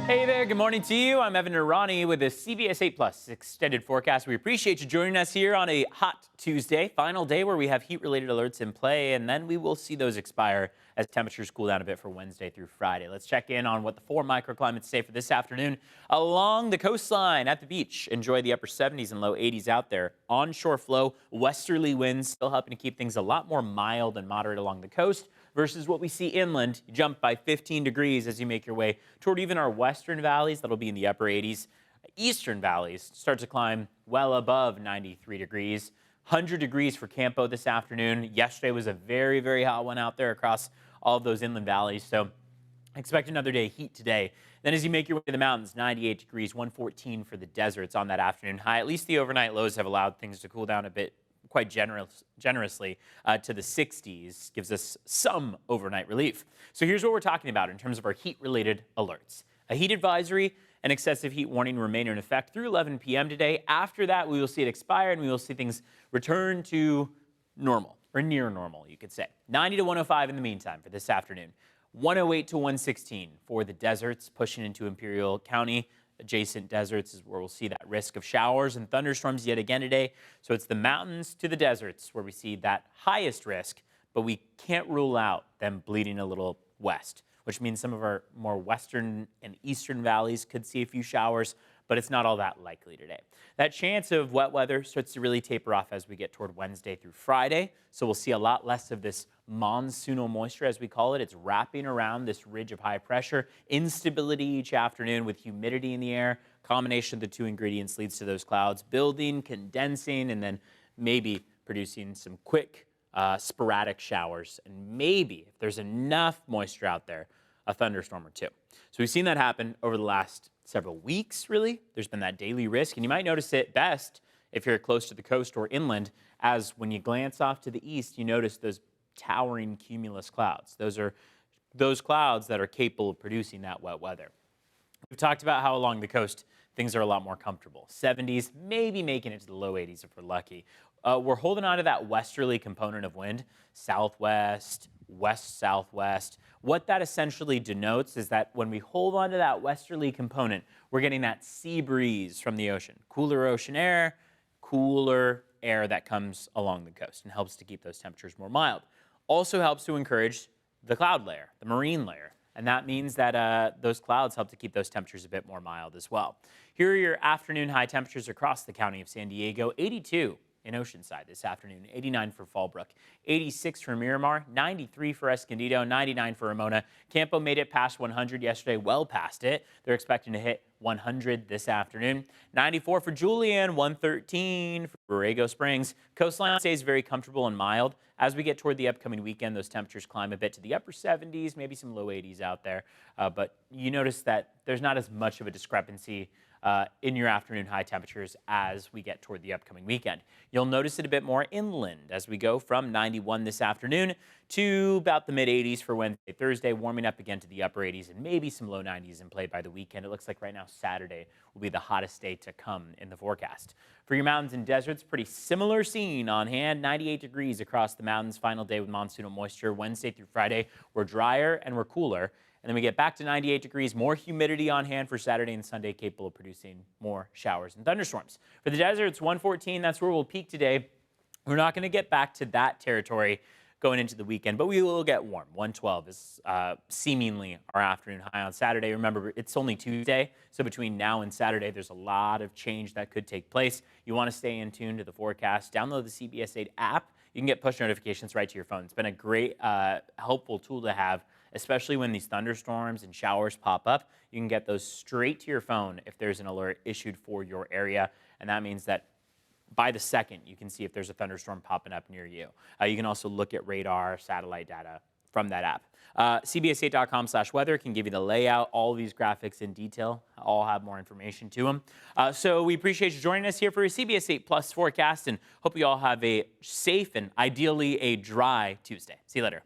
Hey there, good morning to you. I'm Evan Irani with the CBS 8 Plus extended forecast. We appreciate you joining us here on a hot Tuesday, final day where we have heat-related alerts in play, and then we will see those expire as temperatures cool down a bit for Wednesday through Friday. Let's check in on what the 4 microclimates say for this afternoon. Along the coastline at the beach, enjoy the upper 70s and low 80s out there. Onshore flow, westerly winds still helping to keep things a lot more mild and moderate along the coast versus what we see inland. You jump by 15 degrees as you make your way toward even our western valleys. That'll be in the upper 80s. Eastern valleys start to climb well above 93 degrees. 100 degrees for Campo this afternoon. Yesterday was a very, very hot one out there across all of those inland valleys. So expect another day of heat today. Then as you make your way to the mountains, 98 degrees, 114 for the deserts on that afternoon high. At least the overnight lows have allowed things to cool down a bit quite generously to the 60s, gives us some overnight relief. So here's what we're talking about in terms of our heat-related alerts. A heat advisory and excessive heat warning remain in effect through 11 p.m. today. After that, we will see it expire and we will see things return to normal, or near normal, you could say. 90 to 105 in the meantime for this afternoon. 108 to 116 for the deserts, pushing into Imperial County. Adjacent deserts is where we'll see that risk of showers and thunderstorms yet again today. So it's the mountains to the deserts where we see that highest risk, but we can't rule out them bleeding a little west, which means some of our more western and eastern valleys could see a few showers, but it's not all that likely today. That chance of wet weather starts to really taper off as we get toward Wednesday through Friday. So we'll see a lot less of this monsoonal moisture, as we call it. It's wrapping around this ridge of high pressure. Instability each afternoon with humidity in the air. Combination of the two ingredients leads to those clouds building, condensing, and then maybe producing some quick sporadic showers. And maybe, if there's enough moisture out there, a thunderstorm or two. So we've seen that happen over the last several weeks, really. There's been that daily risk, and you might notice it best if you're close to the coast or inland, as when you glance off to the east, you notice those towering cumulus clouds. Those are those clouds that are capable of producing that wet weather. We've talked about how along the coast, things are a lot more comfortable. 70s, maybe making it to the low 80s if we're lucky. We're holding on to that westerly component of wind, southwest, west-southwest. What that essentially denotes is that when we hold on to that westerly component, we're getting that sea breeze from the ocean. Cooler ocean air, cooler air that comes along the coast and helps to keep those temperatures more mild. Also helps to encourage the cloud layer, the marine layer. And that means that those clouds help to keep those temperatures a bit more mild as well. Here are your afternoon high temperatures across the county of San Diego. 82 in Oceanside this afternoon, 89 for Fallbrook, 86 for Miramar, 93 for Escondido, 99 for Ramona. Campo made it past 100 yesterday, well past it. They're expecting to hit 100 this afternoon. 94 for Julian, 113 for Borrego Springs. Coastline stays very comfortable and mild. As we get toward the upcoming weekend, those temperatures climb a bit to the upper 70s, maybe some low 80s out there. But you notice that there's not as much of a discrepancy in your afternoon high temperatures as we get toward the upcoming weekend. You'll notice it a bit more inland as we go from 91 this afternoon to about the mid-80s for Wednesday, Thursday, warming up again to the upper 80s and maybe some low 90s in play by the weekend. It looks like right now Saturday will be the hottest day to come in the forecast. For your mountains and deserts, pretty similar scene on hand. 98 degrees across the mountains, final day with monsoonal moisture. Wednesday through Friday, we're drier and we're cooler. And then we get back to 98 degrees, more humidity on hand for Saturday and Sunday, capable of producing more showers and thunderstorms. For the deserts, 114, that's where we'll peak today. We're not going to get back to that territory going into the weekend, but we will get warm. 112 is seemingly our afternoon high on Saturday. Remember, it's only Tuesday, so between now and Saturday, there's a lot of change that could take place. You want to stay in tune to the forecast. Download the CBS 8 app. You can get push notifications right to your phone. It's been a great, helpful tool to have, especially when these thunderstorms and showers pop up. You can get those straight to your phone if there's an alert issued for your area, and that means that by the second, you can see if there's a thunderstorm popping up near you. You can also look at radar, satellite data from that app. CBS8.com/weather can give you the layout, all these graphics in detail, all have more information to them. So we appreciate you joining us here for a CBS 8 Plus forecast, and hope you all have a safe and ideally a dry Tuesday. See you later.